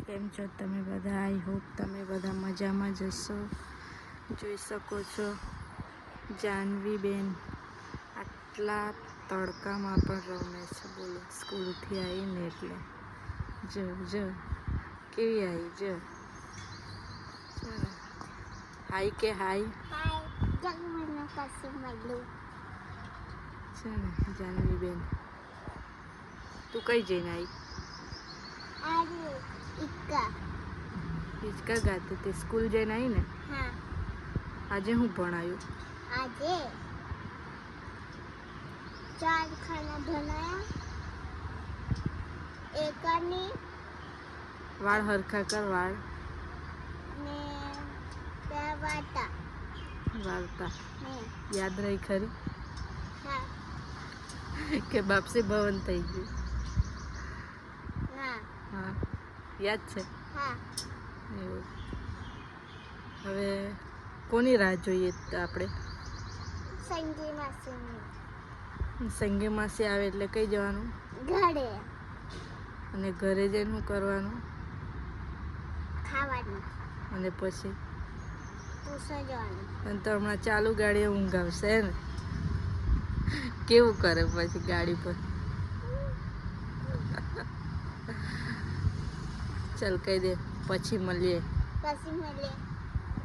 કેમ છો તમે બધા? આઈ હોપ તમે બધા મજામાં જ હશો. જોઈ શકો છો જાનવી બેન આટલા તડકામાં પણ રમે છે. બોલો, સ્કૂલથી આવીને એટલે જો કેવી આવી જો. હાય કે હાય છે ને જાનવી બેન. તું કઈ જઈને આવી? હિચકા ગાતી હતી. સ્કૂલ જઈને આવી ને? હા. આજે હું ભણાયું? આજે 4 ખાના બનાયા. એકની વાળ હરખા કર. વાળ ને 2 વાટા વાળતા ને યાદ રહી ખરી હા કે બાપસી ભવન થઈ ગયું? ના હા, યાદ છે. હા. એવું. હવે કોની રાહ જોઈએ આપણે? સંગી માસીની. સંગી માસી આવે એટલે કઈ જવાનું? ઘરે. અને ઘરે જઈને શું કરવાનું? ખાવાનું. અને પછી પૂછવા જવાનું. અને તો હમણાં ચાલુ ગાડીએ ઊંઘ આવશે ને? કેવું કરે પછી ગાડી પર? ચાલ કહી દે પછી મળીએ. પછી મળીએ.